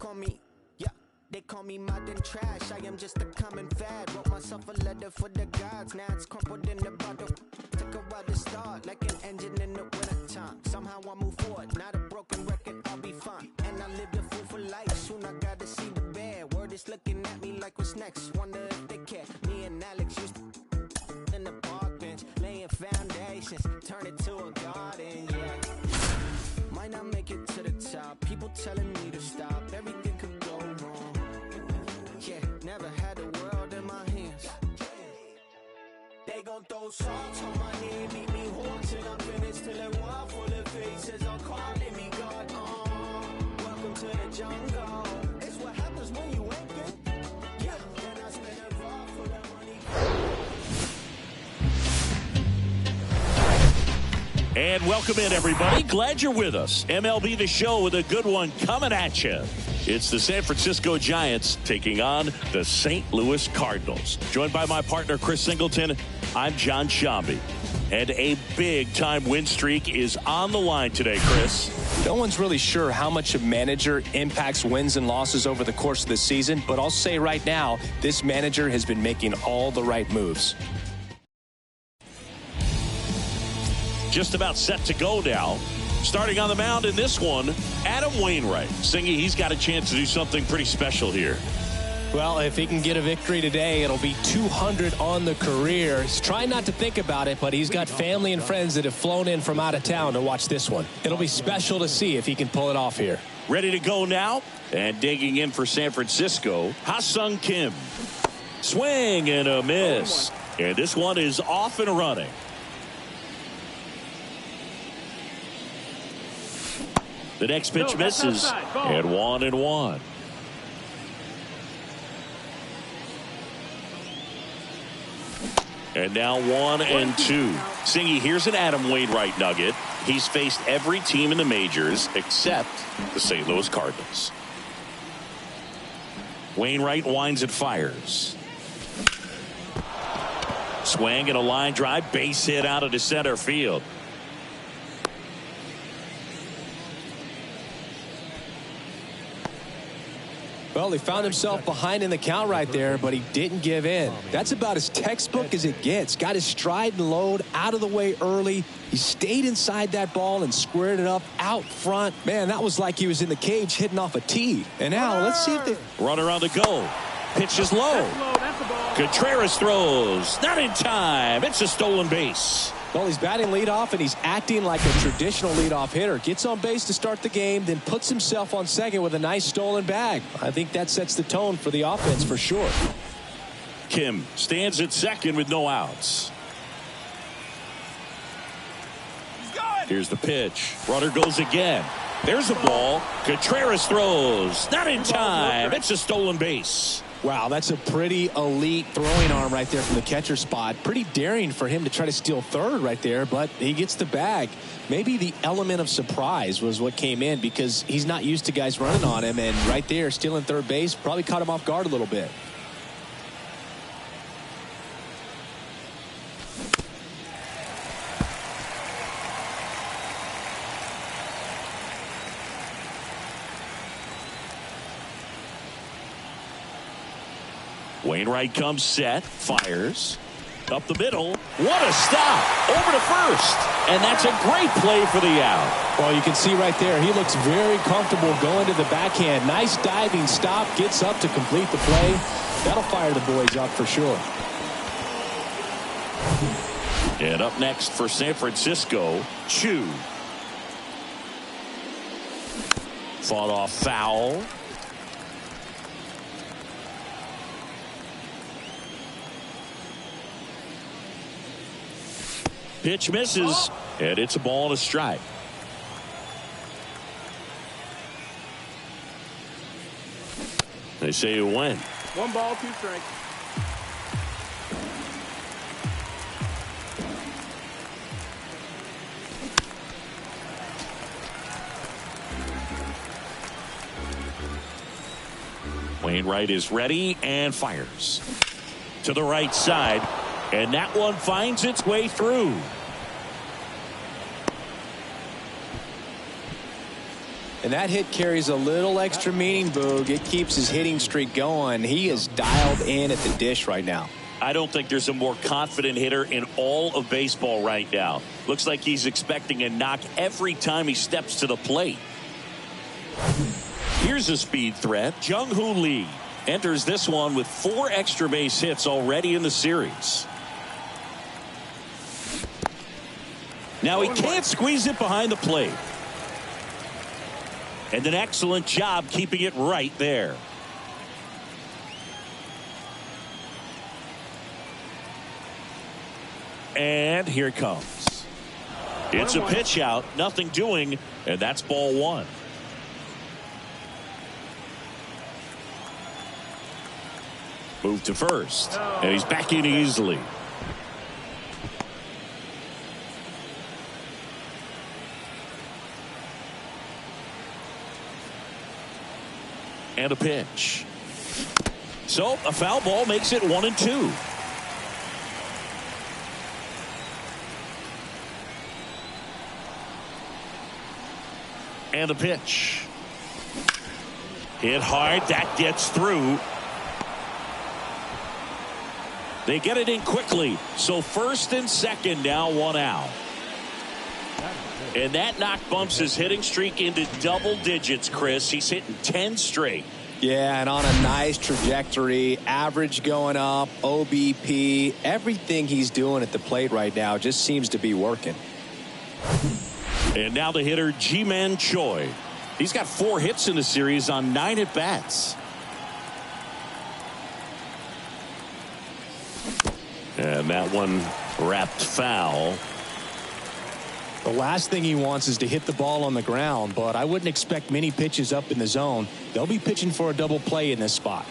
call me, yeah, they call me modern trash. I am just a common fad. Wrote myself a letter for the gods. Now it's crumpled in the bottle. Took a while to start, like an engine in the wintertime. Somehow I move forward, not a broken record, I'll be fine. And I live the fool for life. Soon I gotta see the bear. Word is looking at me like what's next. Wonder if they care. Me and Alex used to in the park bench, laying foundations, turn it to a garden, yeah. Might not make it to the top. People telling me to stop. Everything could go wrong. Yeah, never had the world in my hands. They gon' throw salt on my head, beat me horse till I'm finished. Till a wall full of faces are calling me God. Welcome to the jungle. It's what happens when you ain't good. Yeah, then I spend a vault full of money. And welcome in, everybody. Glad you're with us. MLB The Show with a good one coming at you. It's the San Francisco Giants taking on the St. Louis Cardinals. Joined by my partner, Chris Singleton, I'm John Shambi. And a big-time win streak is on the line today, Chris. No one's really sure how much a manager impacts wins and losses over the course of the season, but I'll say right now, this manager has been making all the right moves. Just about set to go now. Starting on the mound in this one, Adam Wainwright. Singy, he's got a chance to do something pretty special here. Well, if he can get a victory today, it'll be 200 on the career. He's trying not to think about it, but he's got family and friends that have flown in from out of town to watch this one. It'll be special to see if he can pull it off here. Ready to go now, and digging in for San Francisco, Ha-Sung Kim. Swing and a miss. And this one is off and running. The next pitch misses, and 1-1. And now 1-2. Singy, here's an Adam Wainwright nugget. He's faced every team in the majors except the St. Louis Cardinals. Wainwright winds and fires. Swing and a line drive, base hit out into center field. Well, he found himself behind in the count right there, but he didn't give in. That's about as textbook as it gets. Got his stride and load out of the way early. He stayed inside that ball and squared it up out front. Man, that was like he was in the cage hitting off a tee. And now let's see if they... Runner on the go. Pitch is low. Contreras throws. Not in time. It's a stolen base. Well, he's batting leadoff, and he's acting like a traditional leadoff hitter. Gets on base to start the game, then puts himself on second with a nice stolen bag. I think that sets the tone for the offense for sure. Kim stands at second with no outs. Here's the pitch. Runner goes again. There's a ball. Contreras throws. Not in time. It's a stolen base. Wow, that's a pretty elite throwing arm right there from the catcher spot. Pretty daring for him to try to steal third right there, but he gets the bag. Maybe the element of surprise was what came in because he's not used to guys running on him, and right there stealing third base probably caught him off guard a little bit. Wainwright comes set, fires, up the middle. What a stop! Over to first, and that's a great play for the out. Well, you can see right there, he looks very comfortable going to the backhand. Nice diving stop, gets up to complete the play. That'll fire the boys up for sure. And up next for San Francisco, Chu. Fought off foul. Pitch misses, and it's a ball and a strike. They say you win. 1 ball, 2 strikes. Wainwright is ready and fires to the right side, and that one finds its way through. And that hit carries a little extra meaning, Boog. It keeps his hitting streak going. He is dialed in at the dish right now. I don't think there's a more confident hitter in all of baseball right now. Looks like he's expecting a knock every time he steps to the plate. Here's a speed threat. Jung-Hoo Lee enters this one with 4 extra base hits already in the series. Now he can't squeeze it behind the plate. And an excellent job keeping it right there. And here it comes. It's a pitch out, nothing doing, and that's ball 1. Move to first, and he's back in easily. And a pitch. So a foul ball makes it 1-2. And a pitch. Hit hard. That gets through. They get it in quickly. So first and second, now 1 out. And that knock bumps his hitting streak into double digits, Chris. He's hitting 10 straight. Yeah, and on a nice trajectory. Average going up, OBP. Everything he's doing at the plate right now just seems to be working. And now the hitter, Ji-Man Choi. He's got 4 hits in the series on 9 at-bats. And that one wrapped foul. The last thing he wants is to hit the ball on the ground, but I wouldn't expect many pitches up in the zone. They'll be pitching for a double play in this spot.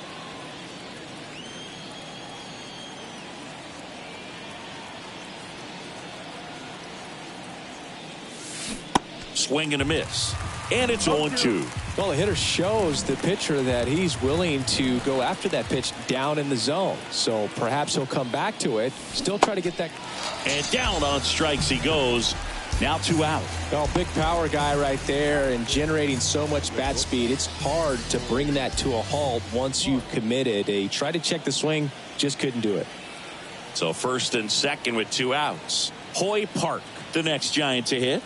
Swing and a miss. And it's 0-2. Well, the hitter shows the pitcher that he's willing to go after that pitch down in the zone. So perhaps he'll come back to it. Still try to get that. And down on strikes he goes. Now 2 out. Well, big power guy right there and generating so much bat speed. It's hard to bring that to a halt once you've committed. He tried to check the swing, just couldn't do it. So first and second with 2 outs. Hoy Park, the next Giant to hit.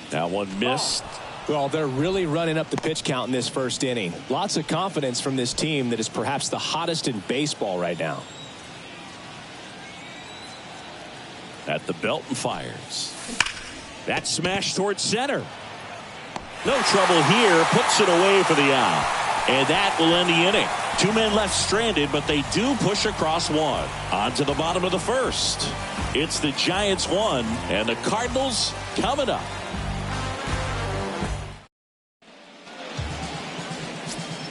That one missed. Well, they're really running up the pitch count in this first inning. Lots of confidence from this team that is perhaps the hottest in baseball right now. At the belt and fires. That smash towards center. No trouble here. Puts it away for the out. And that will end the inning. 2 men left stranded, but they do push across 1. On to the bottom of the first. It's the Giants 1 and the Cardinals coming up.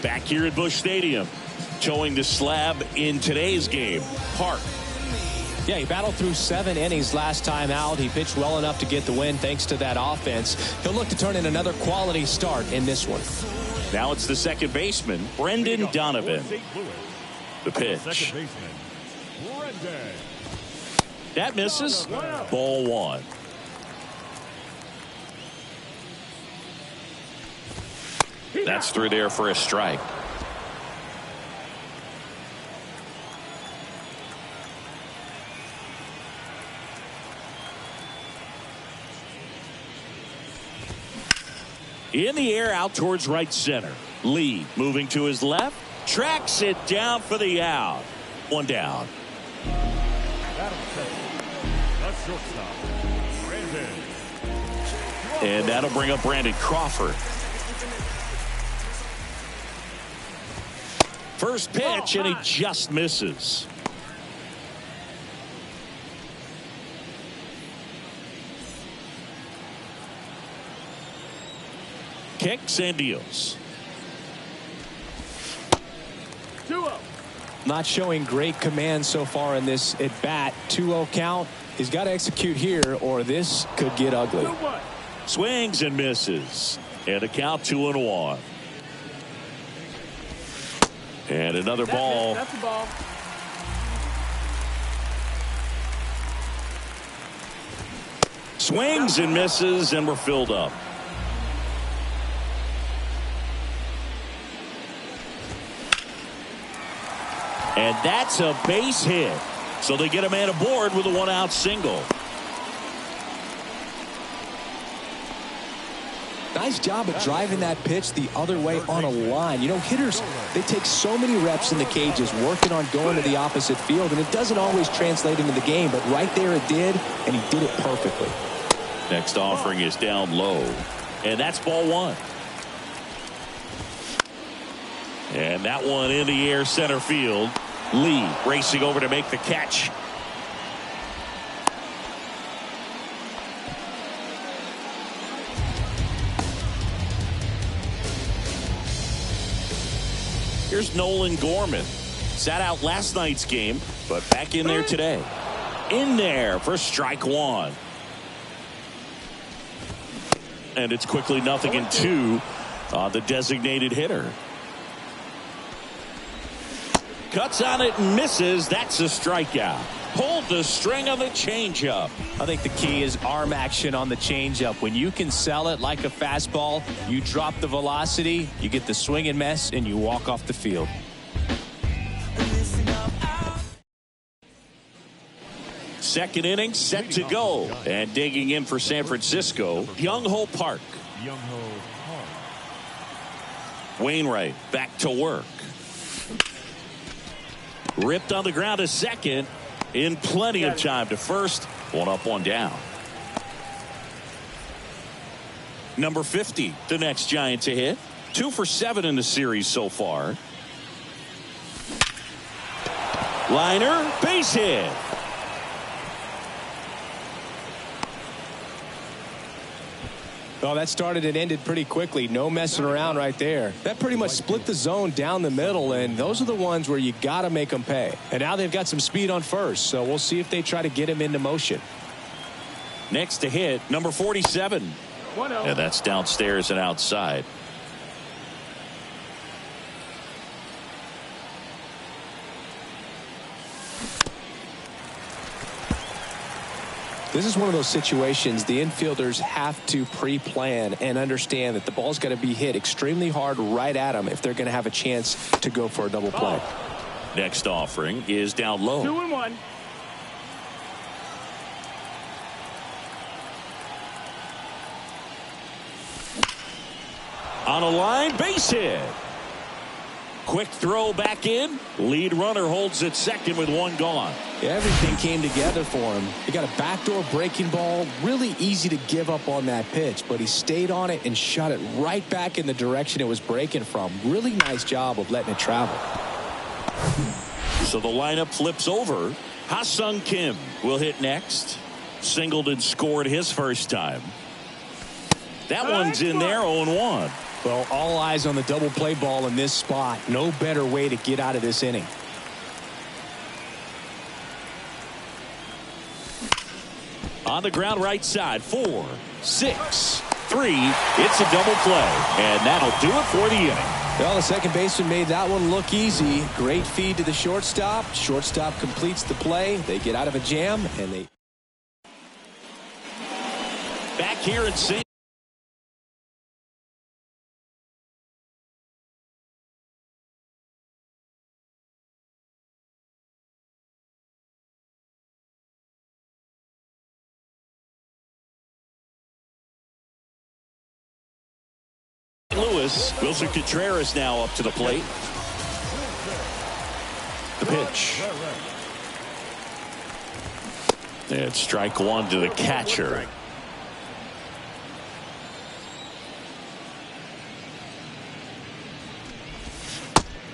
Back here at Busch Stadium, towing the slab in today's game, Park. Yeah, he battled through 7 innings last time out. He pitched well enough to get the win thanks to that offense. He'll look to turn in another quality start in this one. Now it's the second baseman, Brendan Donovan. The pitch. That misses. Ball 1. That's through there for a strike. In the air out towards right center. Lee moving to his left. Tracks it down for the out. 1 down. And that'll bring up Brandon Crawford. First pitch, and he just misses. Kicks and deals. 2-0. Not showing great command so far in this at bat. 2-0 count. He's got to execute here, or this could get ugly. 2-1. Swings and misses. And a count 2-1. And another ball. That's the ball. Swings and misses, and we're filled up. And that's a base hit. So they get a man aboard with a one-out single. Nice job of driving that pitch the other way on a line. You know, hitters, they take so many reps in the cages working on going to the opposite field, and it doesn't always translate into the game, but right there it did, and he did it perfectly. Next offering is down low, and that's ball one. And that one in the air center field. Lee racing over to make the catch. Here's Nolan Gorman. Sat out last night's game, but back in there today. In there for strike one. And it's quickly 0-2 on the designated hitter. Cuts on it and misses. That's a strikeout. Pulled the string on the changeup. I think the key is arm action on the changeup. When you can sell it like a fastball, you drop the velocity, you get the swing and miss, and you walk off the field. Second inning set to go. And digging in for San Francisco, Young-Ho Park. Wainwright back to work. Ripped on the ground to second in plenty of time to first. One up, one down. Number 50, the next Giant to hit. 2 for 7 in the series so far. Liner, base hit. Well, that started and ended pretty quickly. No messing around right there. That pretty much split the zone down the middle, and those are the ones where you got to make them pay. And now they've got some speed on first, so we'll see if they try to get him into motion. Next to hit, number 47. And that's downstairs and outside. This is one of those situations the infielders have to pre-plan and understand that the ball's got to be hit extremely hard right at them if they're going to have a chance to go for a double play. Next offering is down low. 2-1. On a line, base hit. Quick throw back in. Lead runner holds at second with one gone. Yeah, everything came together for him. He got a backdoor breaking ball. Really easy to give up on that pitch, but he stayed on it and shot it right back in the direction it was breaking from. Really nice job of letting it travel. So the lineup flips over. Ha-Sung Kim will hit next. Singled and scored his first time. That one's in there, 0-1. Well, all eyes on the double play ball in this spot. No better way to get out of this inning. On the ground right side, 4, 6, 3. It's a double play. And that'll do it for the inning. Well, the second baseman made that one look easy. Great feed to the shortstop. Shortstop completes the play. They get out of a jam, and they... Back here at St. Louis. Wilson Contreras now up to the plate. The pitch. And strike one to the catcher.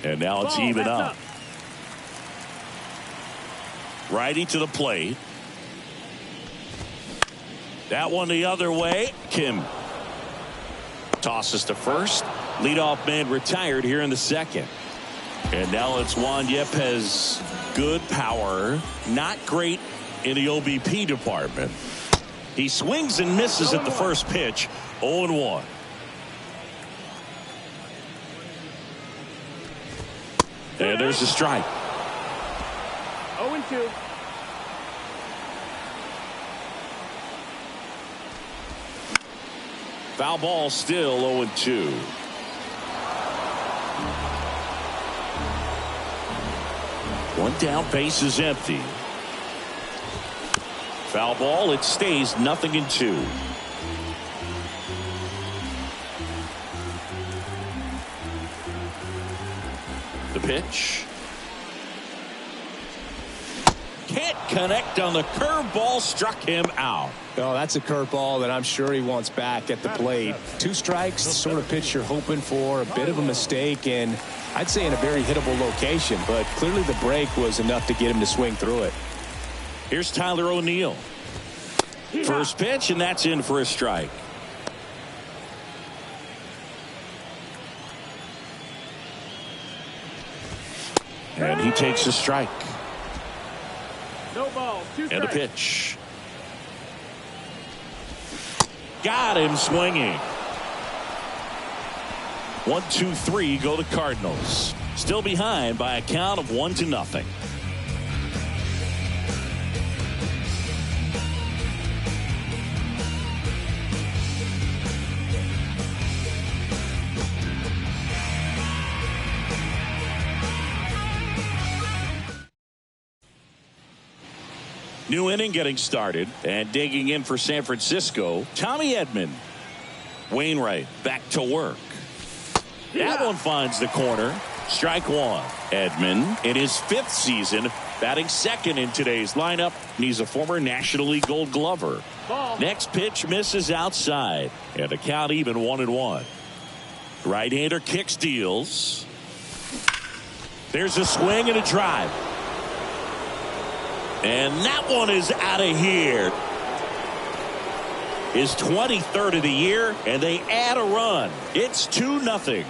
And now it's even up. Righty to the plate. That one the other way. Kim tosses to first. Leadoff man retired here in the second. And now it's Juan Yepes. Good power. Not great in the OBP department. He swings and misses at the first pitch. 0-1. And there's a strike. 0-2. Foul ball, still 0-2. One down, base is empty. Foul ball, it stays 0-2. The pitch. Can't connect on the curveball, struck him out. Oh, that's a curveball that I'm sure he wants back at the plate. 2 strikes, the sort of pitch you're hoping for, a bit of a mistake, and I'd say in a very hittable location, but clearly the break was enough to get him to swing through it. Here's Tyler O'Neill. First pitch, and that's in for a strike. And he takes a strike. No ball, 2 strikes. And a pitch. Got him swinging. 1, 2, 3 go the Cardinals. Still behind by a count of 1-0. New inning getting started, and digging in for San Francisco, Tommy Edman. Wainwright back to work. That one finds the corner. Strike 1. Edman in his 5th season, batting second in today's lineup, and he's a former National League Gold Glover. Next pitch misses outside, and the count even 1-1. Right-hander kicks, deals. There's a swing and a drive. And that one is out of here. His 23rd of the year, and they add a run. It's 2-0.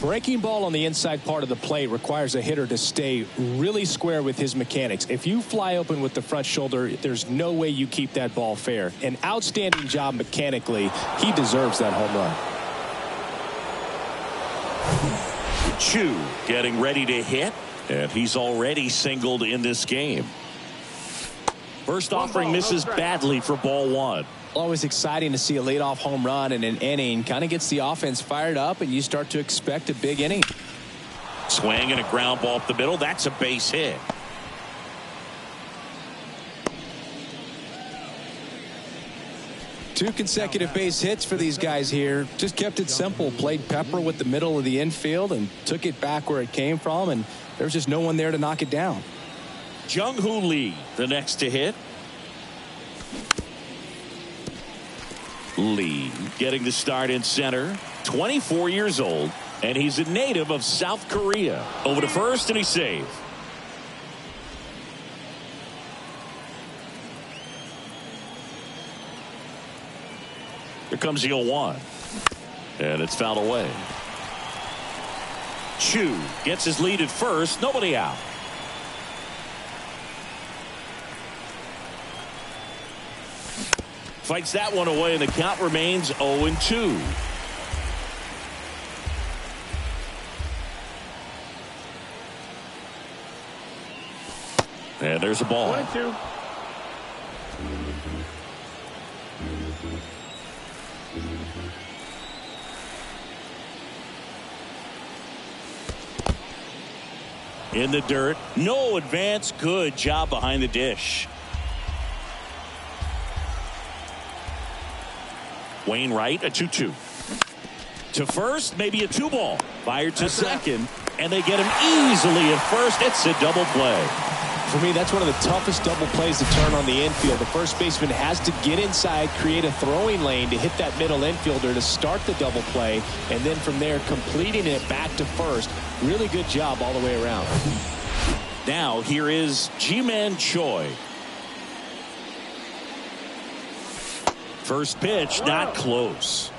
Breaking ball on the inside part of the plate requires a hitter to stay really square with his mechanics. If you fly open with the front shoulder, there's no way you keep that ball fair. An outstanding job mechanically. He deserves that home run. Chu getting ready to hit, and he's already singled in this game. First offering misses badly for ball 1. Always exciting to see a leadoff home run in an inning. Kind of gets the offense fired up, and you start to expect a big inning. Swing and a ground ball up the middle. That's a base hit. Two consecutive base hits for these guys here. Just kept it simple. Played pepper with the middle of the infield and took it back where it came from, and there's just no one there to knock it down. Jung-Hoo Lee, the next to hit. Lee getting the start in center, 24 years old, and he's a native of South Korea. Over to first, and he's safe. Here comes the 0-1, and it's fouled away. Chu gets his lead at first, nobody out. Fights that one away, and the count remains 0-2. And there's a ball. 1-2. In the dirt, no advance. Good job behind the dish. Wainwright, a 2-2. To first, maybe a 2-ball. Fired to second, and they get him easily at first. It's a double play. For me, that's one of the toughest double plays to turn on the infield. The first baseman has to get inside, create a throwing lane to hit that middle infielder to start the double play, and then from there, completing it back to first. Really good job all the way around. Now, here is Ji-Man Choi. First pitch, not close.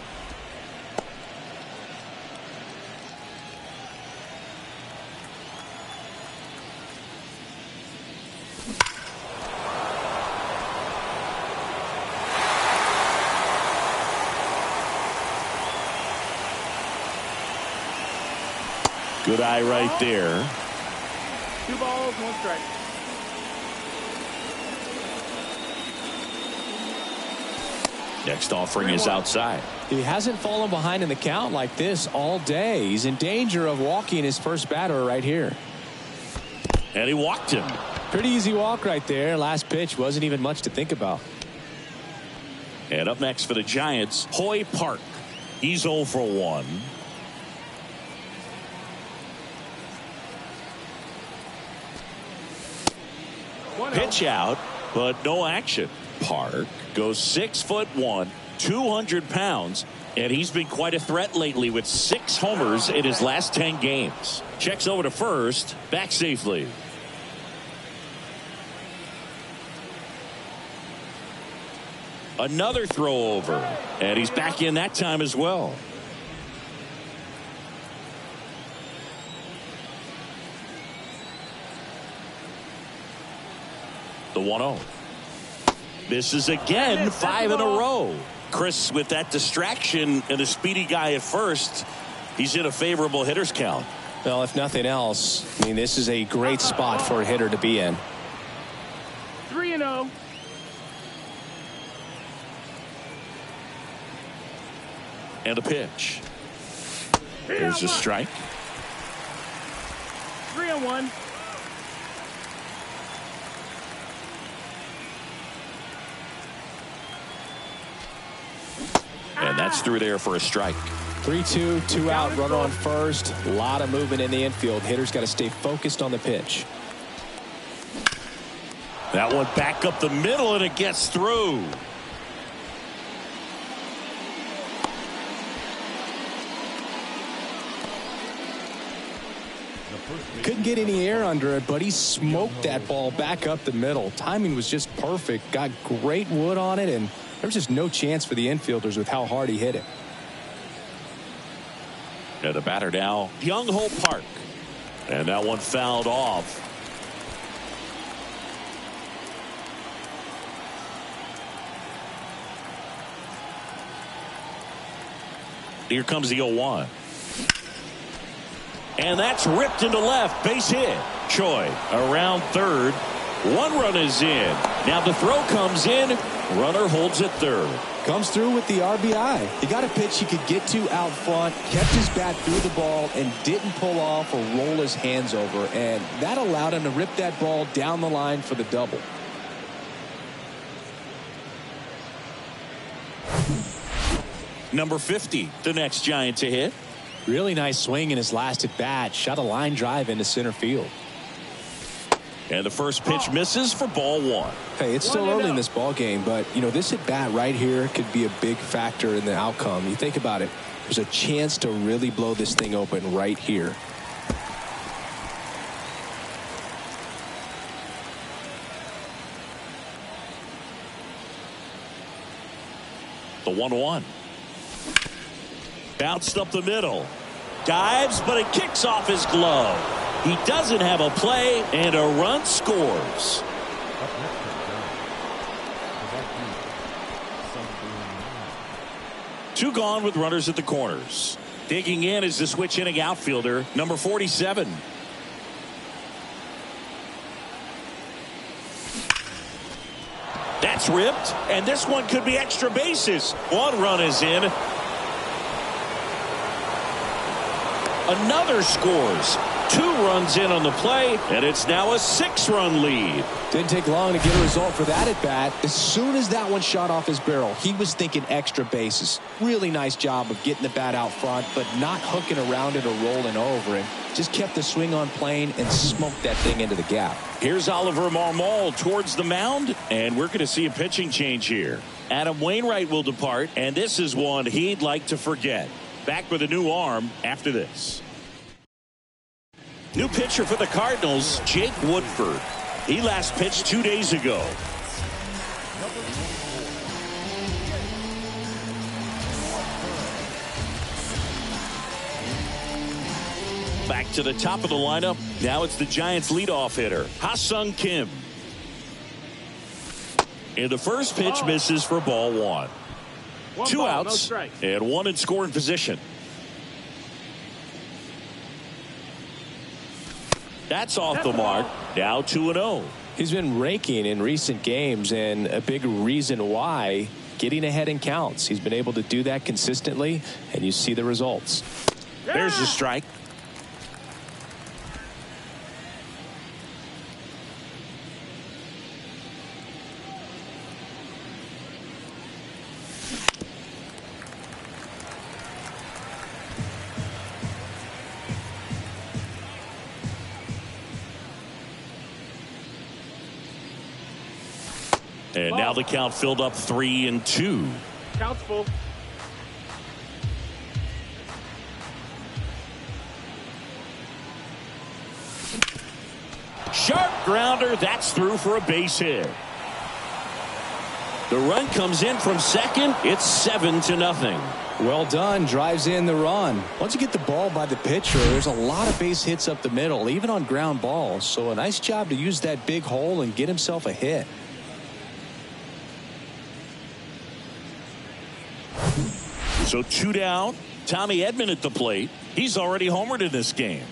Good eye right there. 2 balls, 1 strike. Next offering is outside. He hasn't fallen behind in the count like this all day. He's in danger of walking his first batter right here. And he walked him. Pretty easy walk right there. Last pitch wasn't even much to think about. And up next for the Giants, Hoy Park. He's 0 for 1. Pitch out, but no action. Park goes 6'1", 200 pounds, and he's been quite a threat lately with 6 homers in his last 10 games. Checks over to first, back safely. Another throw over, and he's back in that time as well. The 1-0. Misses again, 5 in a row. Chris, with that distraction and a speedy guy at first, he's in a favorable hitter's count. Well, if nothing else, I mean, this is a great spot for a hitter to be in. 3-0. And a pitch. There's a strike. 3-1. And that's through there for a strike. 3-2, 2 out, runner on first. A lot of movement in the infield. Hitter's got to stay focused on the pitch. That one back up the middle, and it gets through. Couldn't get any air under it, but he smoked that ball back up the middle. Timing was just perfect. Got great wood on it, and there's just no chance for the infielders with how hard he hit it. And the batter now, Young Ho Park. And that one fouled off. Here comes the 0-1. And that's ripped into left. Base hit. Choi around third. 1 run is in. Now the throw comes in. Runner holds at third. Comes through with the RBI. He got a pitch he could get to out front, kept his bat through the ball, and didn't pull off or roll his hands over. And that allowed him to rip that ball down the line for the double. Number 50, the next Giant to hit. Really nice swing in his last at bat. Shot a line drive into center field. And the first pitch misses for ball 1. Hey, it's still early in this ball game, but you know, this at bat right here could be a big factor in the outcome. You think about it, there's a chance to really blow this thing open right here. The 1-1. Bounced up the middle. Dives, but it kicks off his glove. He doesn't have a play, and a run scores. Two gone with runners at the corners. Digging in is the switch hitting outfielder, number 47. That's ripped, and this one could be extra bases. 1 run is in. Another scores. 2 runs in on the play, and it's now a 6-run lead. Didn't take long to get a result for that at bat. As soon as that one shot off his barrel, he was thinking extra bases. Really nice job of getting the bat out front, but not hooking around it or rolling over it. Just kept the swing on plane and smoked that thing into the gap. Here's Oliver Marmol towards the mound, and we're going to see a pitching change here. Adam Wainwright will depart, and this is one he'd like to forget. Back with a new arm after this. New pitcher for the Cardinals, Jake Woodford. He last pitched 2 days ago. Back to the top of the lineup. Now it's the Giants' leadoff hitter, Ha-Sung Kim. And the first pitch misses for ball 1. 2 outs and 1 in scoring position. That's off the mark. Now 2-0. He's been raking in recent games, and a big reason why, getting ahead in counts. He's been able to do that consistently, and you see the results. There's the strike. And now the count filled up 3-2. Count's full. Sharp grounder. That's through for a base hit. The run comes in from second. It's 7-0. Well done. Drives in the run. Once you get the ball by the pitcher, there's a lot of base hits up the middle, even on ground balls. So a nice job to use that big hole and get himself a hit. So 2 down. Tommy Edman at the plate. He's already homered in this game.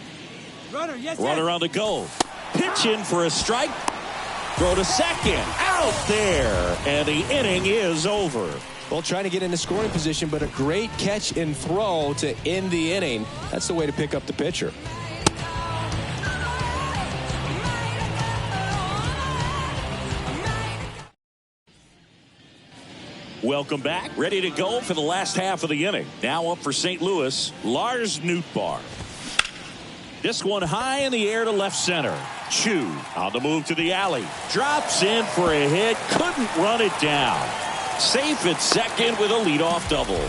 Runner on the go. Pitch in for a strike. Throw to second. Out there. And the inning is over. Well, trying to get into scoring position, but a great catch and throw to end the inning. That's the way to pick up the pitcher. Welcome back. Ready to go for the last half of the inning. Now up for St. Louis, Lars Nootbaar. This one high in the air to left center. Chu on the move to the alley. Drops in for a hit. Couldn't run it down. Safe at second with a leadoff double.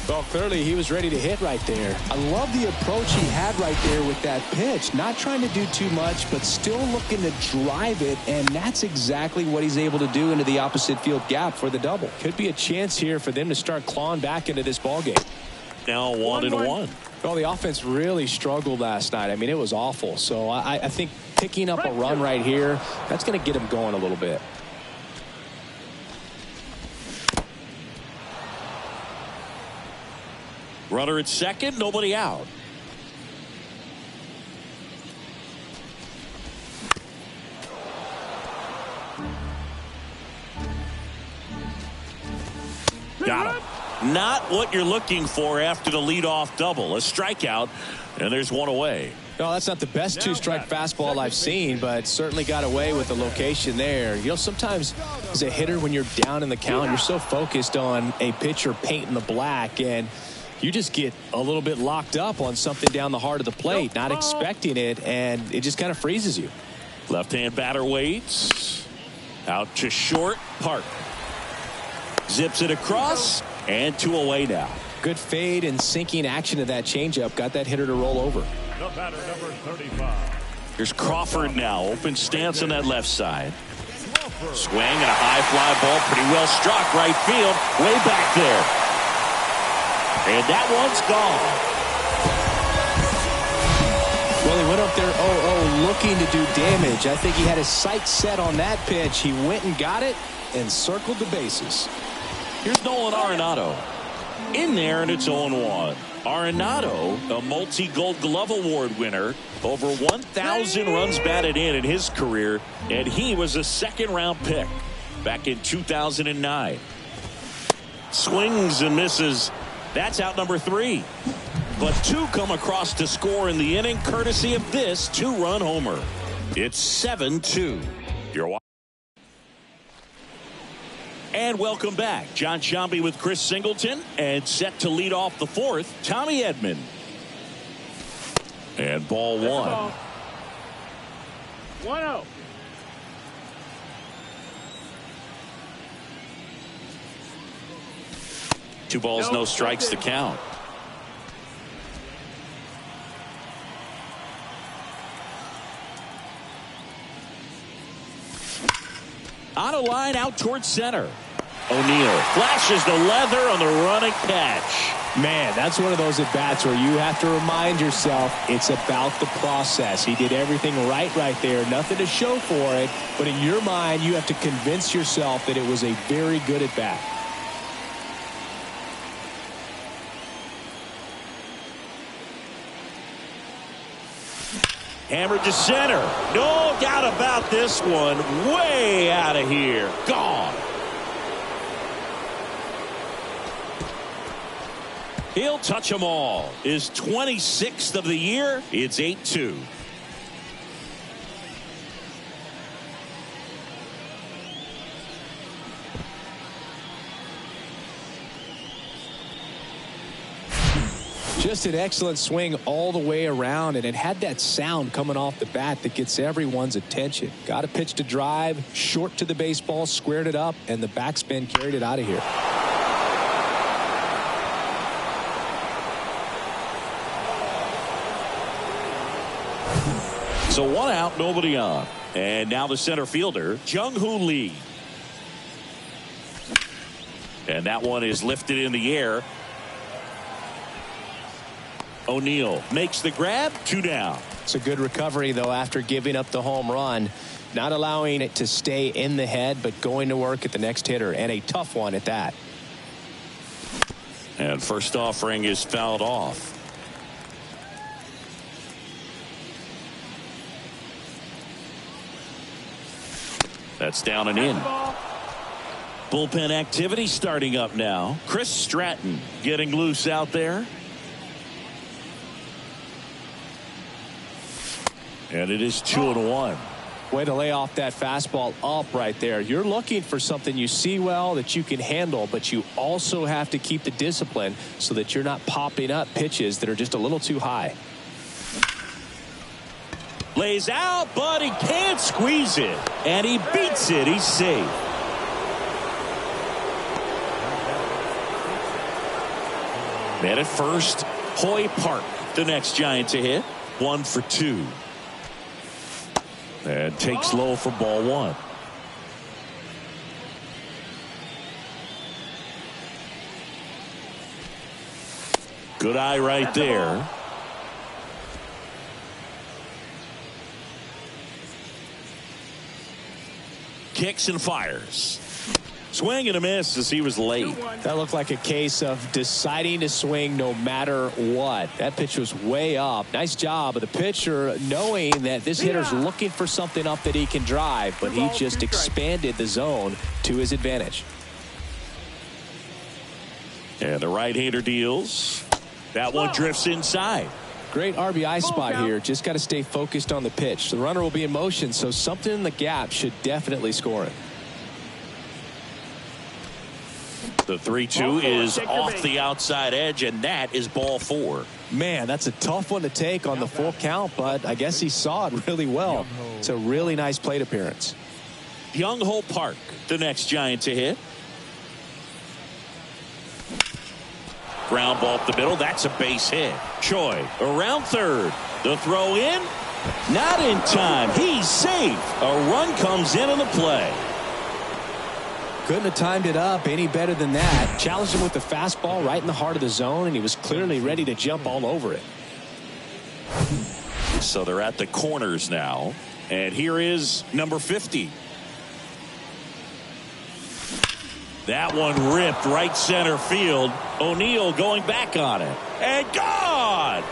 Well, clearly he was ready to hit right there. I love the approach he had right there with that pitch. Not trying to do too much, but still looking to drive it, and that's exactly what he's able to do into the opposite field gap for the double. Could be a chance here for them to start clawing back into this ballgame. Now 1-1. Well, the offense really struggled last night. I mean, it was awful. So I think picking up a run right here, that's going to get him going a little bit. Runner at second, nobody out. Got him. Not what you're looking for after the leadoff double. A strikeout, and there's one away. No, that's not the best two-strike fastball I've seen, but certainly got away with the location there. You know, sometimes as a hitter, when you're down in the count, you're so focused on a pitcher painting the black, and you just get a little bit locked up on something down the heart of the plate, not expecting it, and it just kind of freezes you. Left-hand batter waits. Out to short. Park. Zips it across, and 2 away now. Good fade and sinking action of that changeup. Got that hitter to roll over. The batter, number 35. Here's Crawford now. Open stance on that left side. Swing and a high fly ball. Pretty well struck. Right field. Way back there. And that one's gone. Well, he went up there 0-0 looking to do damage. I think he had his sights set on that pitch. He went and got it and circled the bases. Here's Nolan Arenado. In there, and it's 0-1. Arenado, a multi-Gold Glove Award winner, over 1,000 runs batted in his career, and he was a second-round pick back in 2009. Swings and misses. That's out number 3. But 2 come across to score in the inning, courtesy of this 2-run homer. It's 7-2. You're watching. And welcome back. John Sciambi with Chris Singleton, and set to lead off the 4th, Tommy Edman. And ball 1. 1-0. Two balls, no strikes to count. On a line out towards center. O'Neill flashes the leather on the running catch. Man, that's one of those at-bats where you have to remind yourself it's about the process. He did everything right there. Nothing to show for it. But in your mind, you have to convince yourself that it was a very good at-bat. Hammered to center. No doubt about this one. Way out of here. Gone. He'll touch them all. His 26th of the year. It's 8-2. Just an excellent swing all the way around, and it had that sound coming off the bat that gets everyone's attention. Got a pitch to drive, short to the baseball, squared it up, and the backspin carried it out of here. So 1 out, nobody on. And now the center fielder, Jung-Hoo Lee. And that one is lifted in the air. O'Neill makes the grab. 2 down. It's a good recovery, though, after giving up the home run. Not allowing it to stay in the head, but going to work at the next hitter, and a tough one at that. And first offering is fouled off. That's down and in. Bullpen activity starting up now. Chris Stratton getting loose out there. And it is 2-1. Way to lay off that fastball up right there. You're looking for something you see well that you can handle, but you also have to keep the discipline so that you're not popping up pitches that are just a little too high. Lays out, but he can't squeeze it. And he beats it. He's safe. Man at first, Hoy Park, the next Giant to hit. 1 for 2. And takes low for ball 1. Good eye right there. Kicks and fires. Swing and a miss as he was late. That looked like a case of deciding to swing no matter what. That pitch was way up. Nice job of the pitcher knowing that this hitter's looking for something up that he can drive, but he just expanded the zone to his advantage. And the right-hander deals. That one drifts inside. Great RBI spot here. Just got to stay focused on the pitch. The runner will be in motion, so something in the gap should definitely score it. The 3-2 is off the outside edge, and that is ball 4. Man, that's a tough one to take on the full count, but I guess he saw it really well. It's a really nice plate appearance. Jung-Hoo Park, the next Giant to hit. Ground ball up the middle. That's a base hit. Choi around third. The throw in. Not in time. He's safe. A run comes in on the play. Couldn't have timed it up any better than that. Challenged him with the fastball right in the heart of the zone, and he was clearly ready to jump all over it. So they're at the corners now. And here is number 50. That one ripped right center field. O'Neill going back on it. And gone!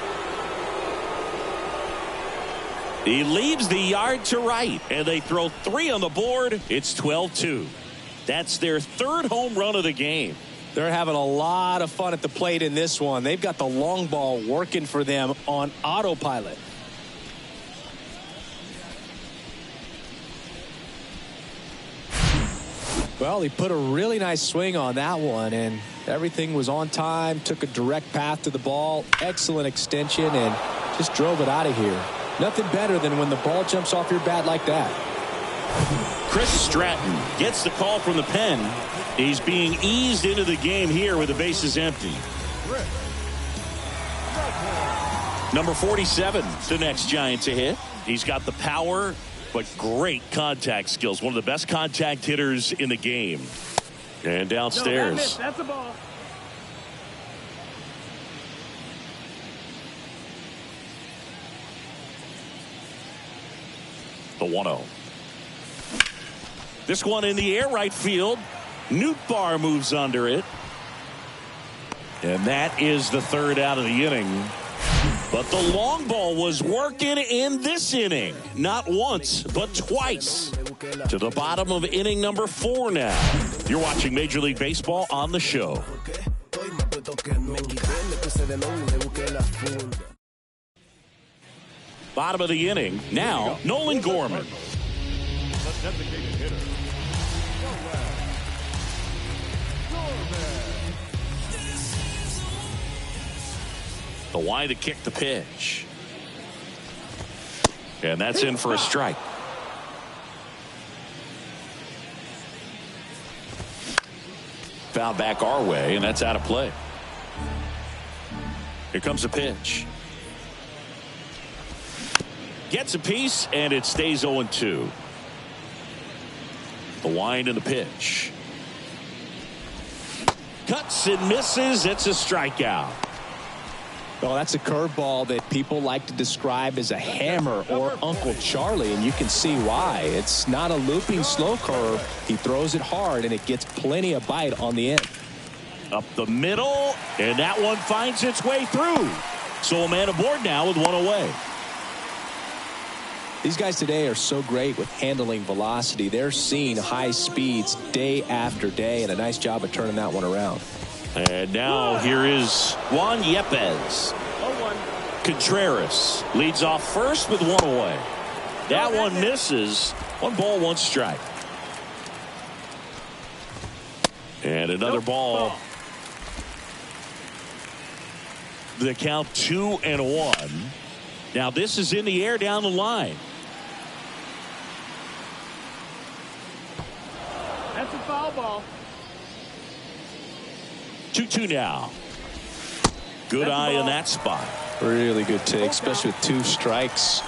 He leaves the yard to right. And they throw 3 on the board. It's 12-2. That's their 3rd home run of the game. They're having a lot of fun at the plate in this one. They've got the long ball working for them on autopilot. Well, he put a really nice swing on that one, and everything was on time. Took a direct path to the ball. Excellent extension, and just drove it out of here. Nothing better than when the ball jumps off your bat like that. Chris Stratton gets the call from the pen. He's being eased into the game here with the bases empty. Number 47, the next Giant to hit. He's got the power, but great contact skills. One of the best contact hitters in the game. And downstairs. That's a ball. The 1-0. This one in the air right field. Nootbaar moves under it. And that is the 3rd out of the inning. But the long ball was working in this inning. Not once, but twice. To the bottom of inning number 4 now. You're watching Major League Baseball on the show. Bottom of the inning. Now, Nolan Gorman. The wind to kick the pitch. And that's in for a strike. Foul back our way, and that's out of play. Here comes a pitch. Gets a piece, and it stays 0-2. The wind and the pitch. Cuts and misses. It's a strikeout. Well, that's a curveball that people like to describe as a hammer or Uncle Charlie, and you can see why. It's not a looping slow curve. He throws it hard, and it gets plenty of bite on the end. Up the middle, and that one finds its way through. So a man aboard now with 1 away. These guys today are so great with handling velocity. They're seeing high speeds day after day, and a nice job of turning that one around. And now here is Juan Yepes. Contreras leads off first with 1 away. That one misses. 1 ball, 1 strike. And another ball. The count 2-1. Now this is in the air down the line. That's a foul ball. 2-2 now. Good eye in that spot. Really good take, especially with 2 strikes.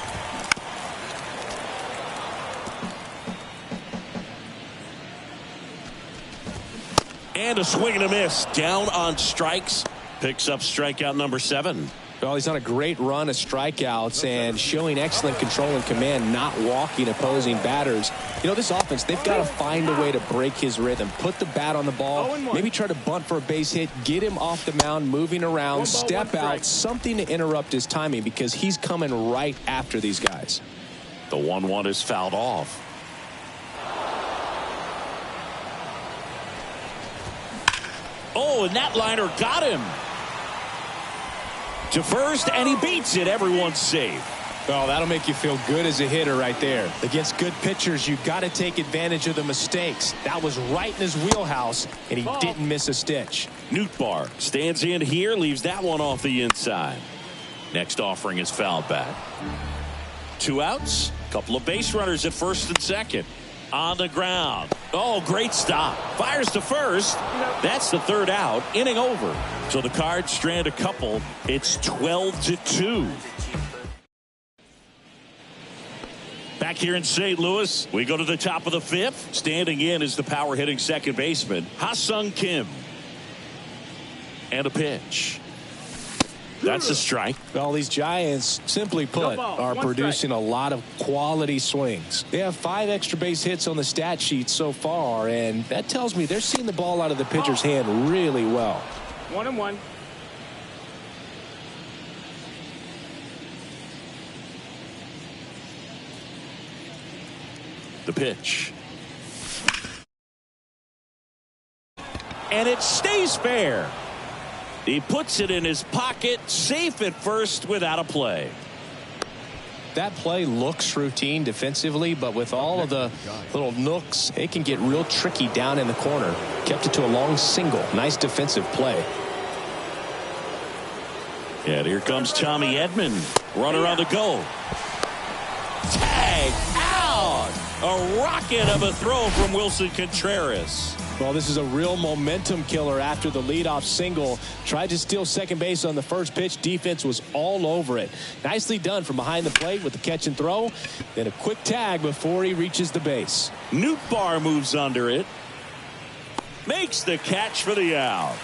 And a swing and a miss. Down on strikes. Picks up strikeout number 7. Well, he's on a great run of strikeouts and showing excellent control and command, not walking opposing batters. You know, this offense, they've got to find a way to break his rhythm, put the bat on the ball, maybe try to bunt for a base hit, get him off the mound, moving around, step out, something to interrupt his timing because he's coming right after these guys. The 1-1 is fouled off. Oh, and that liner got him to first, and he beats it. Everyone's safe. Well, that'll make you feel good as a hitter right there. Against good pitchers, you've got to take advantage of the mistakes. That was right in his wheelhouse, and he didn't miss a stitch. Nootbaar stands in here, leaves that one off the inside. Next offering is fouled back. 2 outs, couple of base runners at first and second. On the ground. Oh, great stop. Fires to first. That's the 3rd out. Inning over. So the Cards strand a couple. It's 12-2. Back here in St. Louis, we go to the top of the 5th. Standing in is the power hitting second baseman, Ha-Sung Kim. And a pitch. That's a strike. Well, these Giants, simply put, are producing a lot of quality swings. They have 5 extra base hits on the stat sheet so far, and that tells me they're seeing the ball out of the pitcher's hand really well. 1-1. The pitch. And it stays fair. He puts it in his pocket, safe at first without a play. That play looks routine defensively, but with all of the little nooks, it can get real tricky down in the corner. Kept it to a long single. Nice defensive play. And here comes Tommy Edman. Runner on the go. Tag out. A rocket of a throw from Wilson Contreras. Well, this is a real momentum killer after the leadoff single. Tried to steal second base on the first pitch. Defense was all over it. Nicely done from behind the plate with the catch and throw. Then a quick tag before he reaches the base. Nootbaar moves under it. Makes the catch for the out.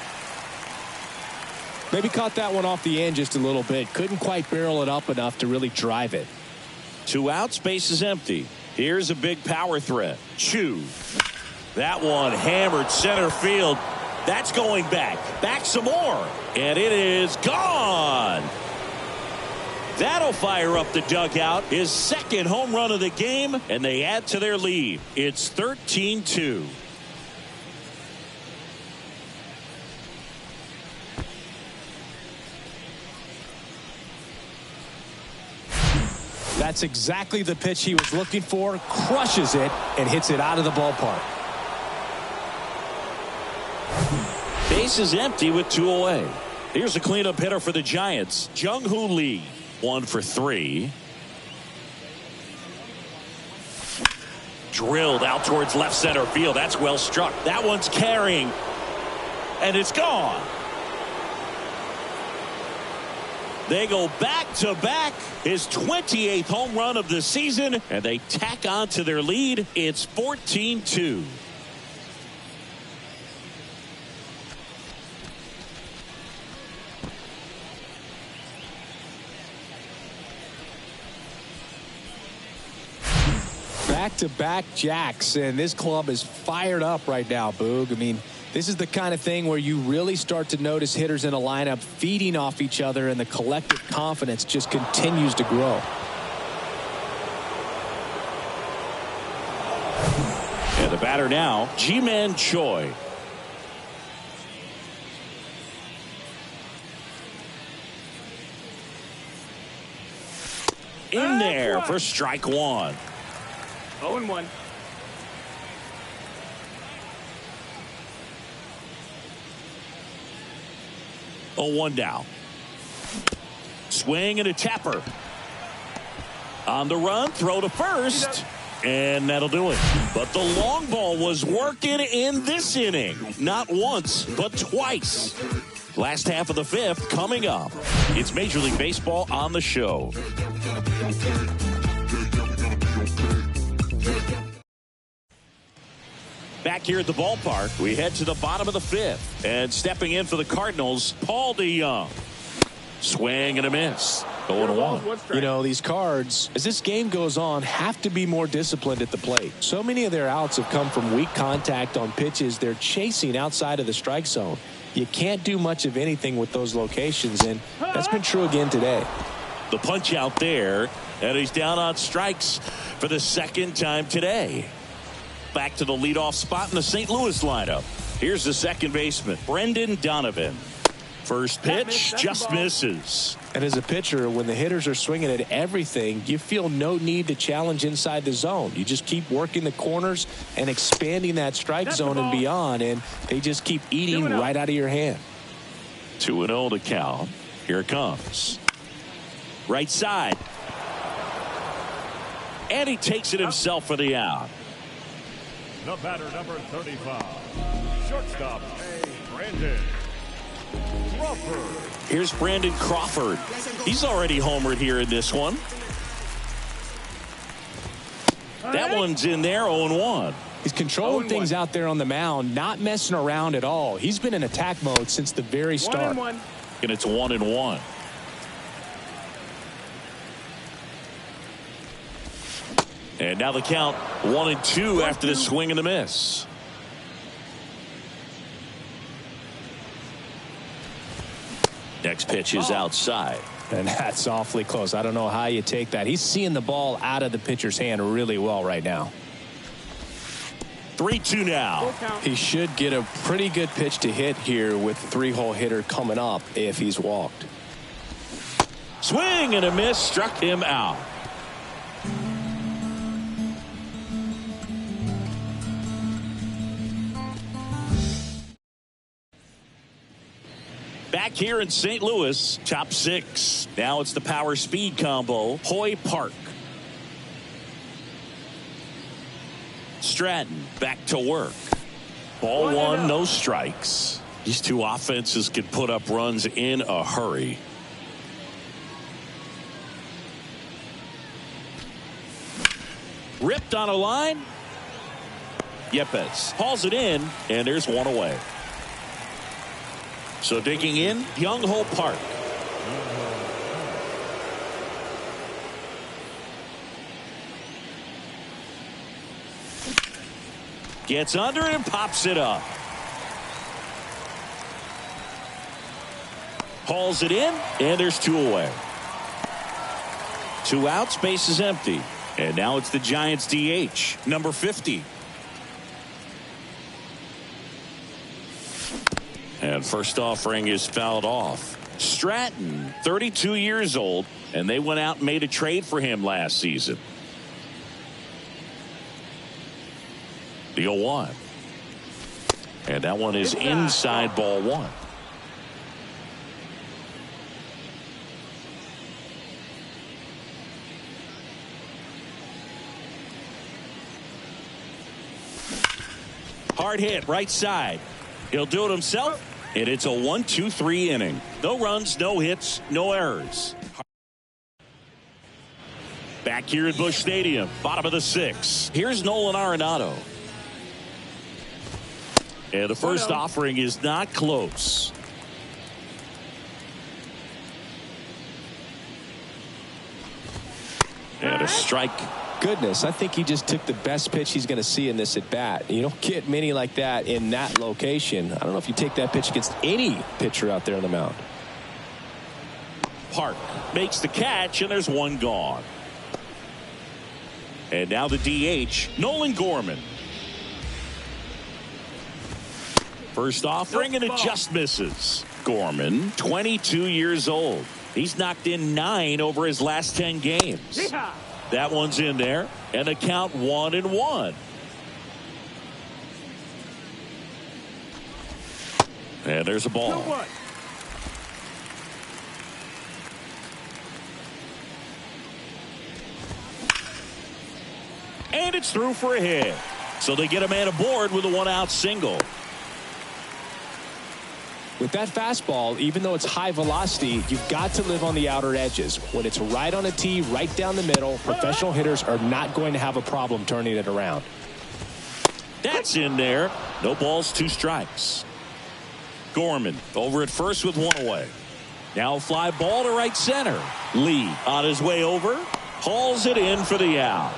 Maybe caught that one off the end just a little bit. Couldn't quite barrel it up enough to really drive it. 2 outs, base is empty. Here's a big power threat. Chu. That one hammered center field. That's going back. Back some more. And it is gone. That'll fire up the dugout. His second home run of the game, and they add to their lead. It's 13-2. That's exactly the pitch he was looking for. Crushes it and hits it out of the ballpark. Base is empty with 2 away. Here's a cleanup hitter for the Giants, Jung-Hoo Lee. 1 for 3. Drilled out towards left center field. That's well struck. That one's carrying. And it's gone. They go back-to-back. His 28th home run of the season. And they tack on to their lead. It's 14-2. Back-to-back jacks, and this club is fired up right now, Boog. I mean, this is the kind of thing where you really start to notice hitters in a lineup feeding off each other, and the collective confidence just continues to grow. And the batter now, Ji-Man Choi. In there for strike 1. 0-1. Oh, 1 down. Swing and a tapper. On the run, throw to first. And that'll do it. But the long ball was working in this inning. Not once, but twice. Last half of the 5th coming up. It's Major League Baseball on the show. Back here at the ballpark, we head to the bottom of the 5th. And stepping in for the Cardinals, Paul DeYoung. Swing and a miss. 0-1. You know, these Cards, as this game goes on, have to be more disciplined at the plate. So many of their outs have come from weak contact on pitches they're chasing outside of the strike zone. You can't do much of anything with those locations, and that's been true again today. The punch out there, and he's down on strikes for the 2nd time today. Back to the leadoff spot in the St. Louis lineup. Here's the second baseman, Brendan Donovan. First pitch just misses. And as a pitcher, when the hitters are swinging at everything, you feel no need to challenge inside the zone. You just keep working the corners and expanding that strike zone and beyond, and they just keep eating right out of your hand. 2-0 to count. Here it comes. Right side. And he takes it himself for the out. The batter, number 35, shortstop, Brandon Crawford. Here's Brandon Crawford. He's already homered here in this one. That one's in there, 0-1. He's controlling things out there on the mound, not messing around at all. He's been in attack mode since the very start. 1-1. And it's 1-1. And now the count 1-2 after the swing and the miss. Next pitch is outside. And that's awfully close. I don't know how you take that. He's seeing the ball out of the pitcher's hand really well right now. 3-2 now. He should get a pretty good pitch to hit here with the 3-hole hitter coming up if he's walked. Swing and a miss, struck him out. Back here in St. Louis, top 6. Now it's the power speed combo. Hoy Park. Stratton back to work. Ball 1, no strikes. These two offenses can put up runs in a hurry. Ripped on a line. Yepes hauls it in, and there's one away. So digging in, Jung-Hoo Park. Gets under it and pops it up. Hauls it in, and there's 2 away. 2 outs, base is empty. And now it's the Giants DH, number 50. And first offering is fouled off. Stratton, 32 years old, and they went out and made a trade for him last season. The 0-1. And that one is inside, ball 1. Hard hit, right side. He'll do it himself, and it's a 1-2-3 inning. No runs, no hits, no errors. Back here at Busch Stadium, bottom of the 6th. Here's Nolan Arenado. And the first offering is not close. And a strike. Goodness, I think he just took the best pitch he's going to see in this at bat. You don't get many like that in that location. I don't know if you take that pitch against any pitcher out there on the mound. Park makes the catch, and there's one gone. And now the DH, Nolan Gorman. First offering, and it just misses. Gorman, 22 years old. He's knocked in 9 over his last 10 games. That one's in there, and the count 1-1. And there's a ball. And it's through for a hit. So they get a man aboard with a 1-out single. With that fastball, even though it's high velocity, you've got to live on the outer edges. When it's right on a tee, right down the middle, professional hitters are not going to have a problem turning it around. That's in there. No balls, 2 strikes. Gorman over at first with 1 away. Now a fly ball to right center. Lee on his way over. Hauls it in for the out.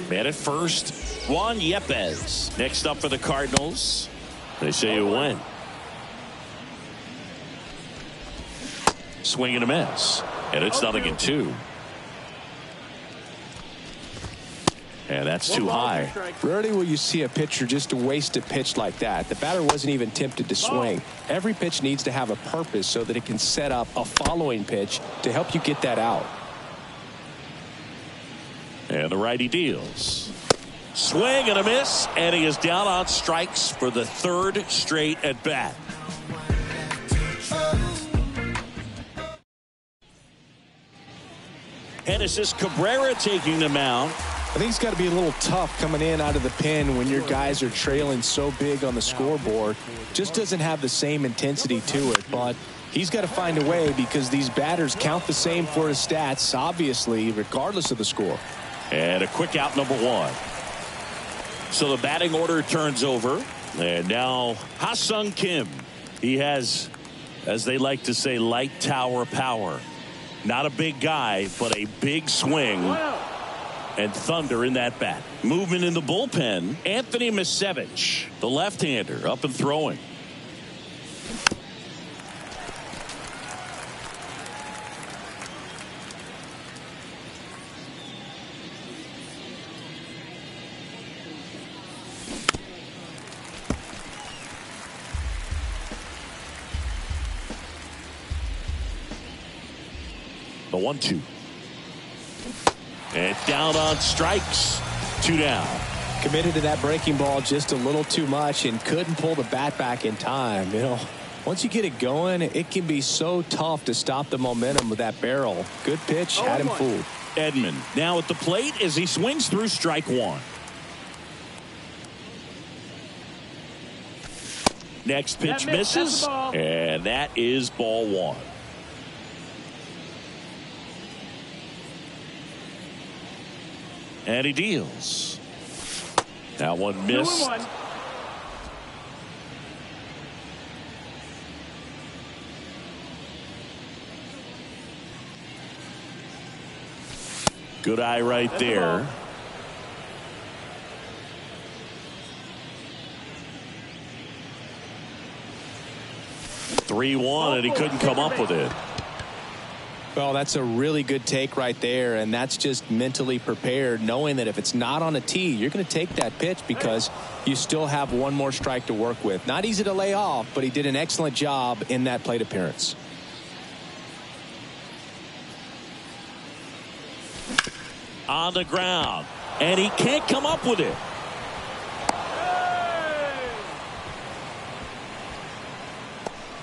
Man at first, Juan Yepez. Next up for the Cardinals. They say you win. Swing and a miss. And it's 0-2. And that's too high. Rarely will you see a pitcher just waste a pitch like that. The batter wasn't even tempted to swing. Every pitch needs to have a purpose so that it can set up a following pitch to help you get that out. And the righty deals. Swing and a miss, and he is down on strikes for the 3rd straight at bat. Genesis Cabrera taking the mound. I think it's got to be a little tough coming in out of the pen when your guys are trailing so big on the scoreboard. Just doesn't have the same intensity to it, but he's got to find a way because these batters count the same for his stats, obviously, regardless of the score. And a quick out, number 1. So the batting order turns over. And now Ha-Sung Kim. He has, as they like to say, light tower power. Not a big guy, but a big swing. And thunder in that bat. Movement in the bullpen. Anthony Misevich, the left-hander, up and throwing. The 1-2. And down on strikes. 2 down. Committed to that breaking ball just a little too much and couldn't pull the bat back in time. You know, once you get it going, it can be so tough to stop the momentum of that barrel. Good pitch, had him fooled. Edman now at the plate as he swings through strike 1. Next pitch misses, and that is ball 1. And he deals. That one missed. 2-1. Good eye right there. 3-1, and he couldn't come up with it. Well, that's a really good take right there, and that's just mentally prepared, knowing that if it's not on a tee, you're going to take that pitch because you still have one more strike to work with. Not easy to lay off, but he did an excellent job in that plate appearance. On the ground, and he can't come up with it.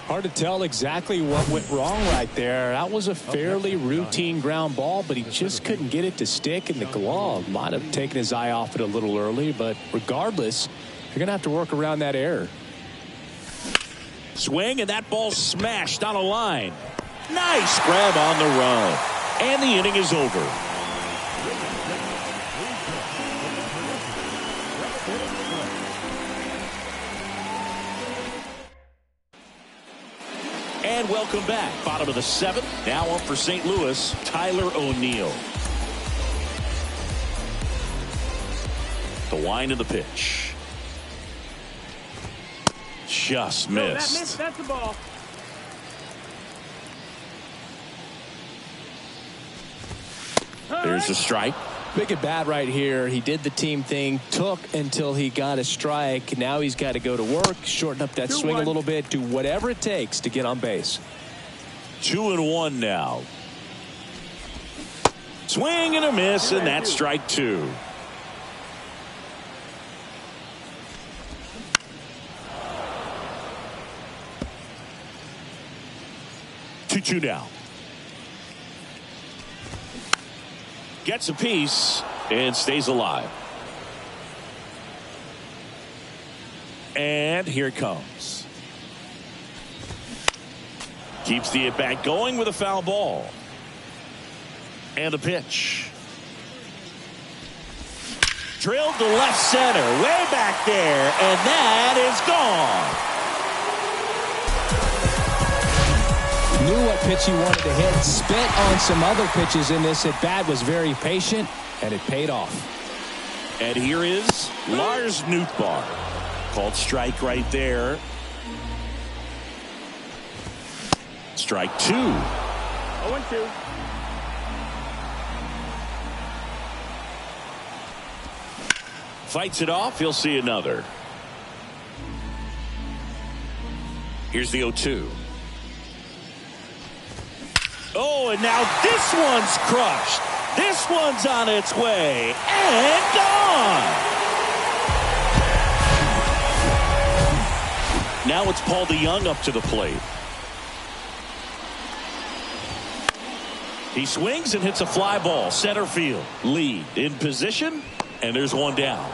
Hard to tell exactly what went wrong right there. That was a fairly routine ground ball, but he just couldn't get it to stick in the glove. Might have taken his eye off it a little early, but regardless, you're going to have to work around that error. Swing, and that ball smashed on a line. Nice grab on the run. And the inning is over. And welcome back. Bottom of the seventh. Now up for St. Louis, Tyler O'Neill. The wind of the pitch. Just missed. That's the ball. There's a strike. Big at bat right here. He did the team thing, took until he got a strike. Now he's got to go to work, shorten up that swing a little bit, do whatever it takes to get on base. 2-1 now. Swing and a miss, and that's strike two. Two now. Gets a piece and stays alive. And here it comes. Keeps the at-bat going with a foul ball. And a pitch. Drilled to left center, way back there, and that is gone. Knew what pitch he wanted to hit, spent on some other pitches in this at-bat, was very patient, and it paid off. And here is Lars Nootbaar. Called strike right there. Strike two. 0-2. Fights it off. He'll see another. Here's the 0-2. Oh, and now this one's crushed. This one's on its way and gone. Now it's Paul DeYoung up to the plate. He swings and hits a fly ball. Center field. Lead in position, and there's one down.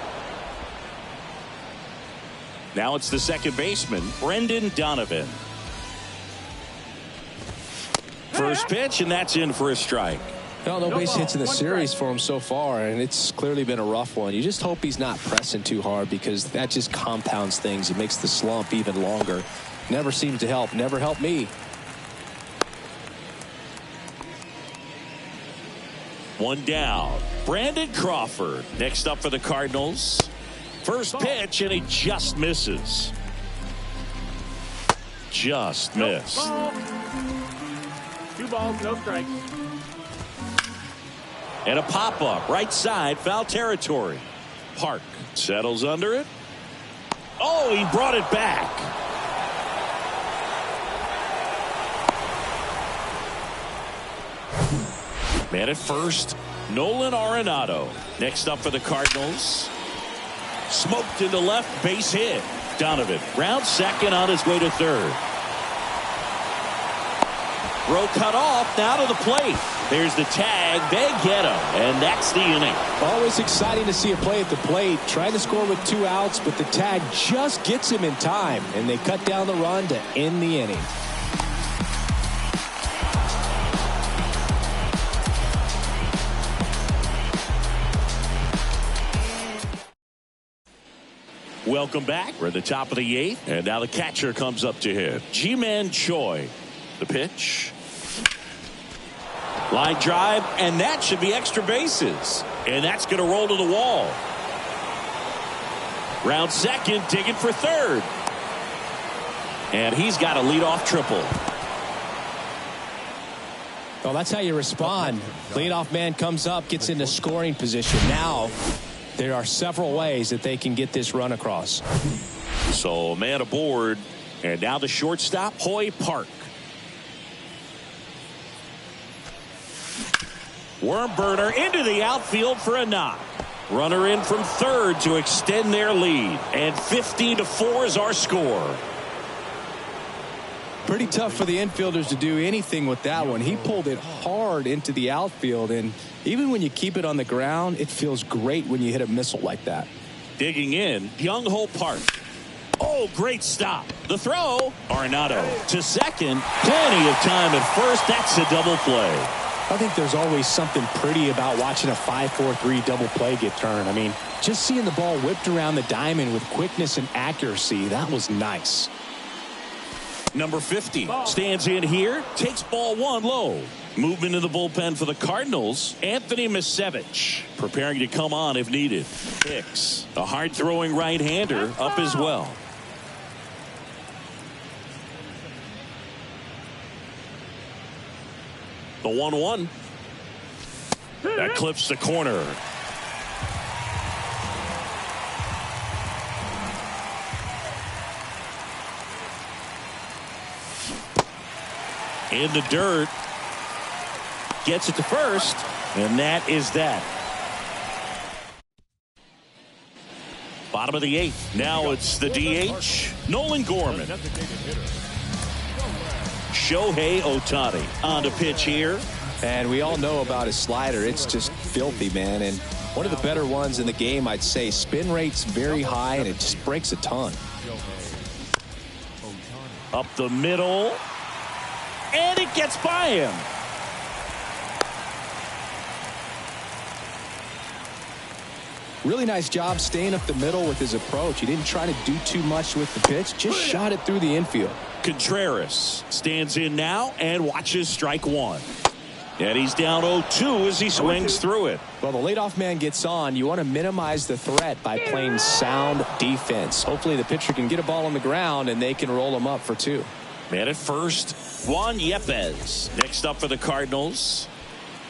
Now it's the second baseman, Brendan Donovan. First pitch, and that's in for a strike. Well, no base hits in the series for him so far, and it's clearly been a rough one. You just hope he's not pressing too hard because that just compounds things. It makes the slump even longer. Never seems to help. Never helped me. One down. Brandon Crawford next up for the Cardinals. First pitch, and he just misses. Just missed. Ball. 2 balls, no strikes. And a pop-up right side, foul territory. Park settles under it. Oh, he brought it back. Man at first, Nolan Arenado. Next up for the Cardinals. Smoked into left, base hit. Donovan round second, on his way to third. Throw cut off, now to the plate. There's the tag. They get him, and that's the inning. Always exciting to see a play at the plate. Trying to score with 2 outs, but the tag just gets him in time, and they cut down the run to end the inning. Welcome back. We're at the top of the 8th, and now the catcher comes up to hit. Ji-Man Choi. The pitch. Line drive, and that should be extra bases. And that's going to roll to the wall. Round second, digging for third. And he's got a leadoff triple. Well, that's how you respond. Leadoff man comes up, gets into scoring position. Now, there are several ways that they can get this run across. So, man aboard. And now the shortstop, Hoy Park. Worm burner into the outfield for a knock. Runner in from third to extend their lead. And 50-4 is our score. Pretty tough for the infielders to do anything with that one. He pulled it hard into the outfield, and even when you keep it on the ground, it feels great when you hit a missile like that. Digging in, Young-Ho Park. Oh, great stop. The throw, Arenado to second. Plenty of time at first. That's a double play. I think there's always something pretty about watching a 5-4-3 double play get turned. I mean, just seeing the ball whipped around the diamond with quickness and accuracy, that was nice. Number 50 stands in here, takes ball one low. Movement in the bullpen for the Cardinals, Anthony Misevich, preparing to come on if needed. Hicks, a hard-throwing right-hander, up as well. The 1-1. That clips the corner. In the dirt. Gets it to first. And that is that. Bottom of the eighth. Now it's the DH, Nolan Gorman. Shohei Ohtani on to pitch here. And we all know about his slider. It's just filthy, man. And one of the better ones in the game, I'd say. Spin rate's very high, and it just breaks a ton. Up the middle. And it gets by him. Really nice job staying up the middle with his approach. He didn't try to do too much with the pitch. Just shot it through the infield. Contreras stands in now and watches strike one. And he's down 0-2 as he swings through it. Well, the leadoff man gets on. You want to minimize the threat by playing sound defense. Hopefully the pitcher can get a ball on the ground and they can roll him up for two. Man at first, Juan Yepes. Next up for the Cardinals.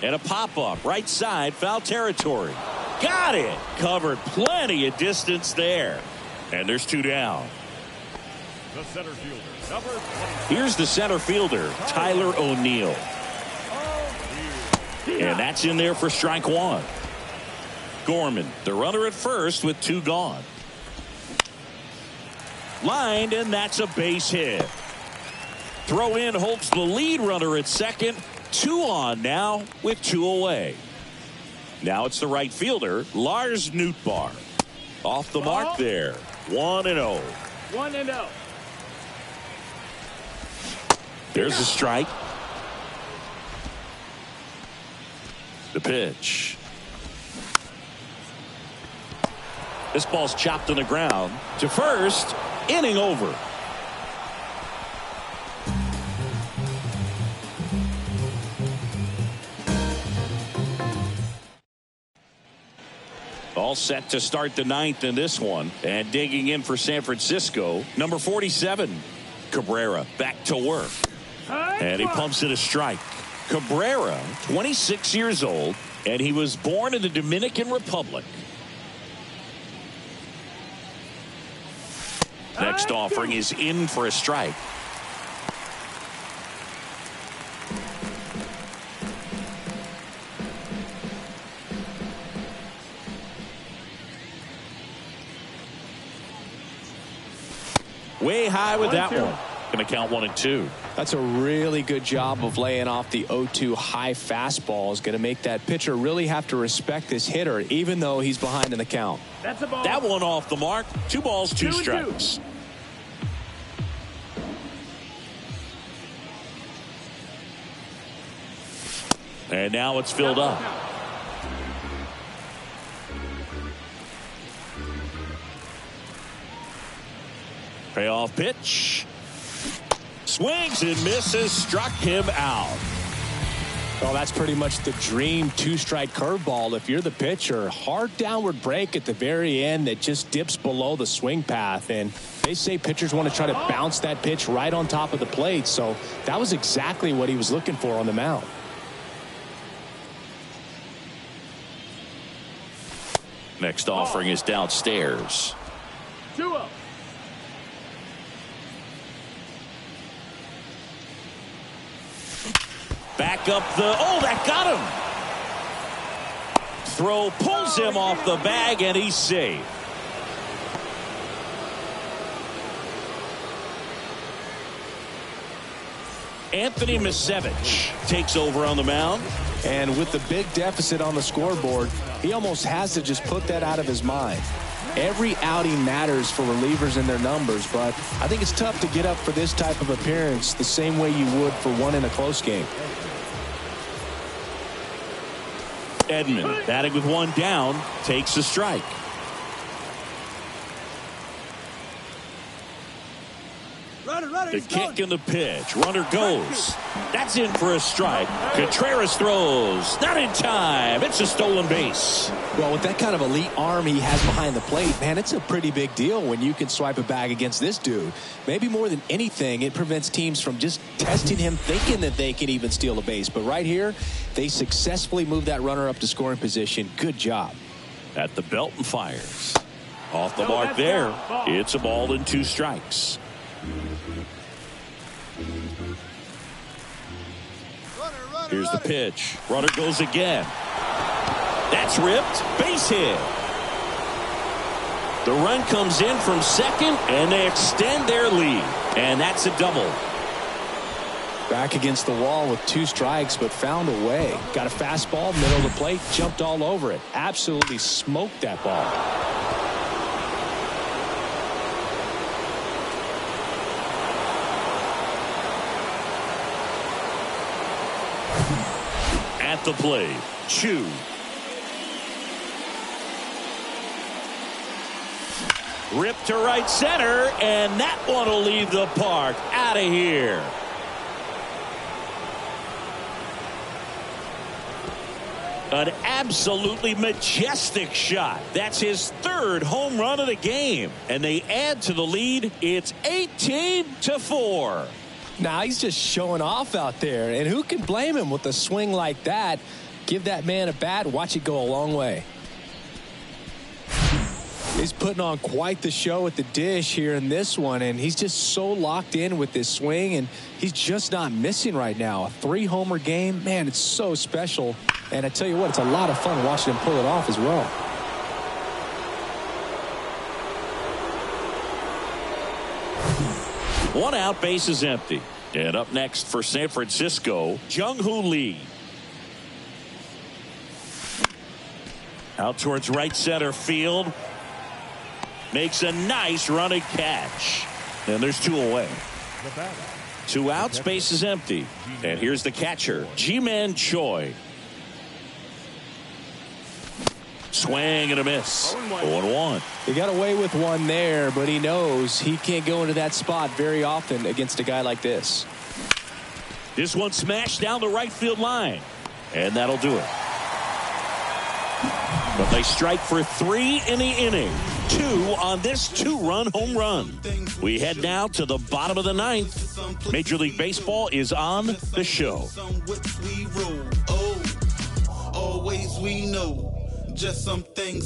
And a pop-up right side, foul territory. Got it. Covered plenty of distance there. And there's two down. The center fielder, number 20. Here's the center fielder, Tyler O'Neill. And that's in there for strike one. Gorman, the runner at first with two gone. Lined, and that's a base hit. Throw in holds the lead runner at second. Two on now with two away. Now it's the right fielder, Lars Nootbaar. Off the mark there. 1-0. 1-0. There's a strike. The pitch. This ball's chopped on the ground. To first. Inning over. All set to start the ninth in this one. And digging in for San Francisco, number 47, Cabrera, back to work. And he pumps it a strike. Cabrera, 26 years old, and he was born in the Dominican Republic. Next offering is in for a strike. Way high with that one. Going to count 1-2. That's a really good job of laying off the 0-2 high fastball. Is going to make that pitcher really have to respect this hitter, even though he's behind in the count. That's a ball. That one off the mark. 2 balls, 2 strikes. And now it's filled up. Payoff pitch. Swings and misses, struck him out. Well, that's pretty much the dream two-strike curveball. If you're the pitcher, hard downward break at the very end that just dips below the swing path. And they say pitchers want to try to bounce that pitch right on top of the plate. So that was exactly what he was looking for on the mound. Next offering is downstairs. 2-0. Back up that got him. Throw pulls him off the bag, and he's safe. Anthony Misevich takes over on the mound. And with the big deficit on the scoreboard, he almost has to just put that out of his mind. Every outing matters for relievers and their numbers, but I think it's tough to get up for this type of appearance the same way you would for one in a close game. Edman, batting with one down, takes a strike. The kick and the pitch. Runner goes. That's in for a strike. Contreras throws. Not in time. It's a stolen base. Well, with that kind of elite arm he has behind the plate, man, it's a pretty big deal when you can swipe a bag against this dude. Maybe more than anything, it prevents teams from just testing him, thinking that they can even steal a base. But right here, they successfully moved that runner up to scoring position. Good job. At the belt and fires. Off the mark there. It's a ball and 2 strikes. Here's the pitch. Runner goes again. That's ripped. Base hit. The run comes in from second, and they extend their lead. And that's a double. Back against the wall with 2 strikes, but found a way. Got a fastball, middle of the plate, jumped all over it. Absolutely smoked that ball. At the plate, Chu. Ripped to right center, and that one will leave the park. Out of here. An absolutely majestic shot. That's his 3rd home run of the game. And they add to the lead. It's 18-4. Now he's just showing off out there. And who can blame him with a swing like that? Give that man a bat, watch it go a long way. He's putting on quite the show at the dish here in this one, and he's just so locked in with this swing, and he's just not missing right now. A 3-homer game, man, it's so special. And I tell you what, it's a lot of fun watching him pull it off as well. One out, base is empty. And up next for San Francisco, Jung-Hoo Lee. Out towards right center field. Makes a nice running catch. And there's 2 away. 2 outs, base is empty. And here's the catcher, Ji-Man Choi. Swing and a miss. 0-1. He got away with one there, but he knows he can't go into that spot very often against a guy like this. This one smashed down the right field line. And that'll do it. But they strike for 3 in the inning. 2 on this 2-run home run. We head now to the bottom of the 9th. Major League Baseball is on the show. Always we know. Just something.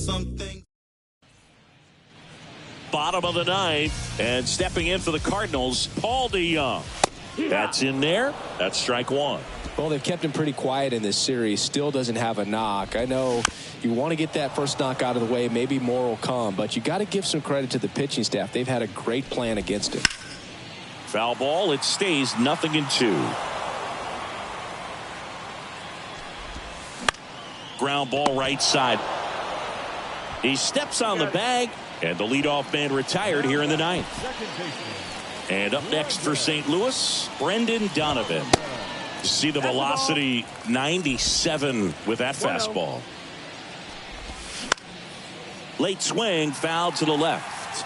Bottom of the 9th, and stepping in for the Cardinals, Paul DeJong. That's in there. That's strike 1. Well, they've kept him pretty quiet in this series. Still doesn't have a knock. I know you want to get that first knock out of the way. Maybe more will come, but you got to give some credit to the pitching staff. They've had a great plan against him. Foul ball. It stays 0-2. Ground ball right side. He steps on the bag, and the leadoff man retired here in the 9th. And up next for St. Louis, Brendan Donovan. You see the velocity, 97 with that fastball. Late swing, foul to the left.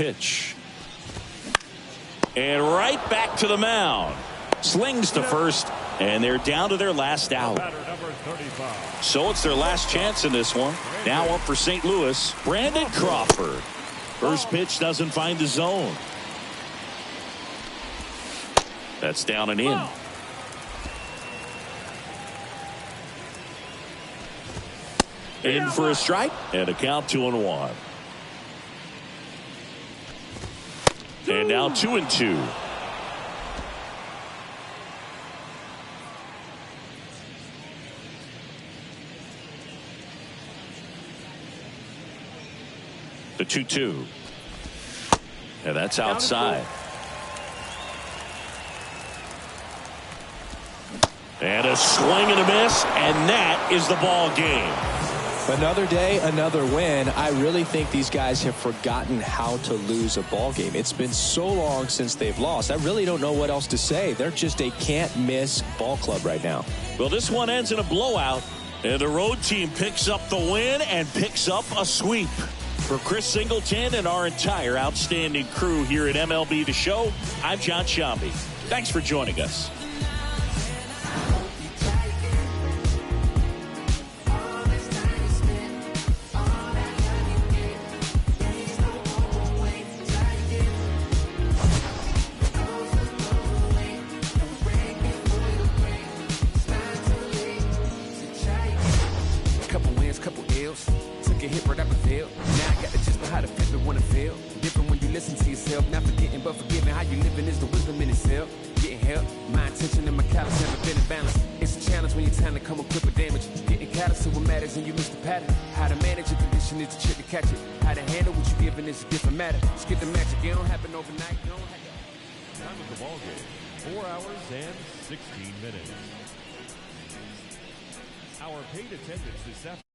pitch. And right back to the mound. Slings to first, and they're down to their last out. So it's their last chance in this one. Now up for St. Louis, Brandon Crawford. First pitch doesn't find the zone. That's down and in. In for a strike, and a count 2-1. And now 2-2. The 2-2. And that's outside. And a swing and a miss, and that is the ball game. Another day, another win. I really think these guys have forgotten how to lose a ball game. It's been so long since they've lost. I really don't know what else to say. They're just a can't-miss ball club right now. Well, this one ends in a blowout, and the road team picks up the win and picks up a sweep. For Chris Singleton and our entire outstanding crew here at MLB The Show, I'm John Shambi. Thanks for joining us. How to manage your condition is the trick to catch it. How to handle what you given is a different matter. Skip the magic, it don't happen overnight. Time of the ball game, 4 hours and 16 minutes. Our paid attendance this afternoon.